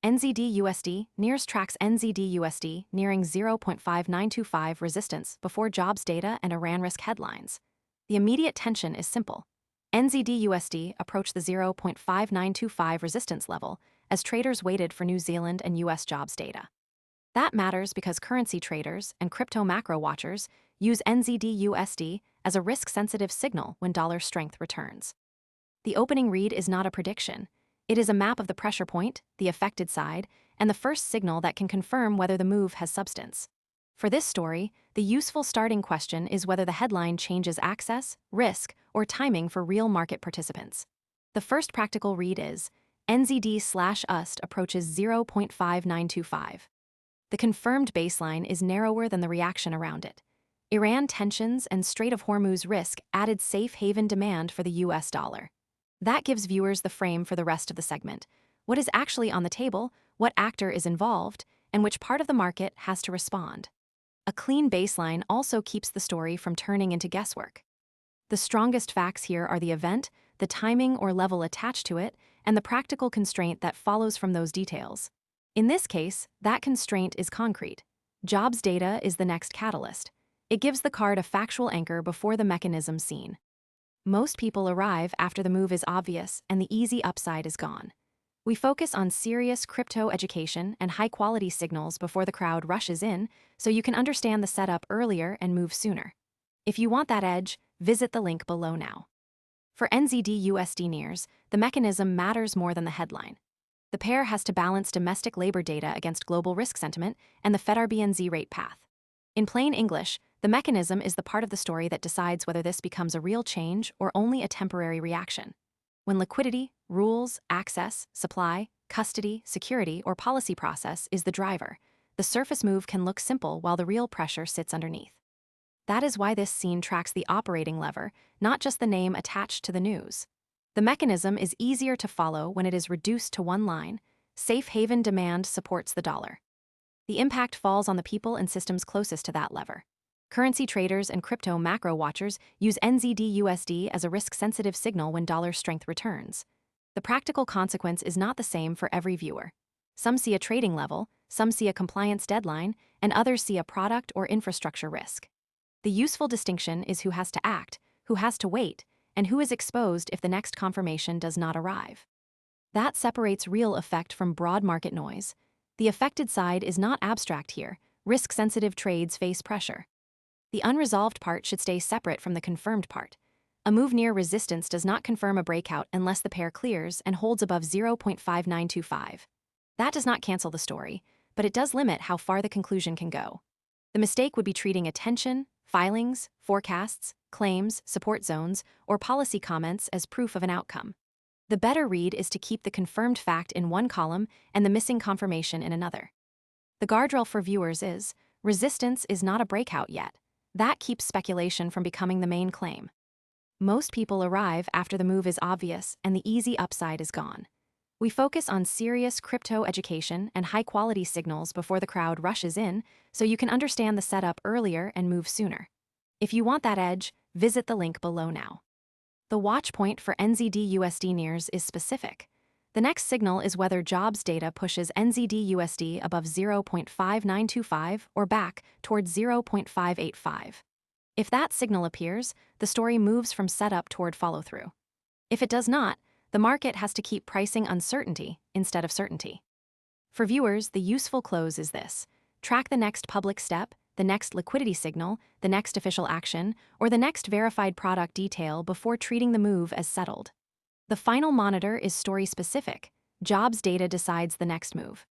NZD USD Nears tracks NZD USD nearing 0.5925 resistance before jobs data and Iran risk headlines. The immediate tension is simple. NZD USD approached the 0.5925 resistance level as traders waited for New Zealand and US jobs data. That matters because currency traders and crypto macro watchers use NZD USD as a risk-sensitive signal when dollar strength returns. The opening read is not a prediction. It is a map of the pressure point, the affected side, and the first signal that can confirm whether the move has substance. For this story, the useful starting question is whether the headline changes access, risk, or timing for real market participants. The first practical read is NZD/USD approaches 0.5925. The confirmed baseline is narrower than the reaction around it. Iran tensions and Strait of Hormuz risk added safe haven demand for the US dollar. That gives viewers the frame for the rest of the segment. What is actually on the table, what actor is involved, and which part of the market has to respond. A clean baseline also keeps the story from turning into guesswork. The strongest facts here are the event, the timing or level attached to it, and the practical constraint that follows from those details. In this case, that constraint is concrete. Jobs data is the next catalyst. It gives the card a factual anchor before the mechanism seen. Most people arrive after the move is obvious and the easy upside is gone. We focus on serious crypto education and high-quality signals before the crowd rushes in, so you can understand the setup earlier and move sooner. If you want that edge, visit the link below now. For NZD USD Nears, the mechanism matters more than the headline. The pair has to balance domestic labor data against global risk sentiment and the Fed-RBNZ rate path. In plain English, the mechanism is the part of the story that decides whether this becomes a real change or only a temporary reaction. When liquidity, rules, access, supply, custody, security, or policy process is the driver, the surface move can look simple while the real pressure sits underneath. That is why this scene tracks the operating lever, not just the name attached to the news. The mechanism is easier to follow when it is reduced to one line: safe haven demand supports the dollar. The impact falls on the people and systems closest to that lever. Currency traders and crypto macro watchers use NZD USD as a risk-sensitive signal when dollar strength returns. The practical consequence is not the same for every viewer. Some see a trading level, some see a compliance deadline, and others see a product or infrastructure risk. The useful distinction is who has to act, who has to wait, and who is exposed if the next confirmation does not arrive. That separates real effect from broad market noise. The affected side is not abstract here. Risk-sensitive trades face pressure. The unresolved part should stay separate from the confirmed part. A move near resistance does not confirm a breakout unless the pair clears and holds above 0.5925. That does not cancel the story, but it does limit how far the conclusion can go. The mistake would be treating attention, filings, forecasts, claims, support zones, or policy comments as proof of an outcome. The better read is to keep the confirmed fact in one column and the missing confirmation in another. The guardrail for viewers is, resistance is not a breakout yet. That keeps speculation from becoming the main claim. Most people arrive after the move is obvious and the easy upside is gone. We focus on serious crypto education and high-quality signals before the crowd rushes in, so you can understand the setup earlier and move sooner. If you want that edge, visit the link below now. The watch point for NZD USD Nears is specific. The next signal is whether jobs data pushes NZD USD above 0.5925 or back towards 0.585. If that signal appears, the story moves from setup toward follow-through. If it does not, the market has to keep pricing uncertainty instead of certainty. For viewers, the useful close is this: track the next public step, the next liquidity signal, the next official action, or the next verified product detail before treating the move as settled. The final monitor is story-specific. Jobs data decides the next move.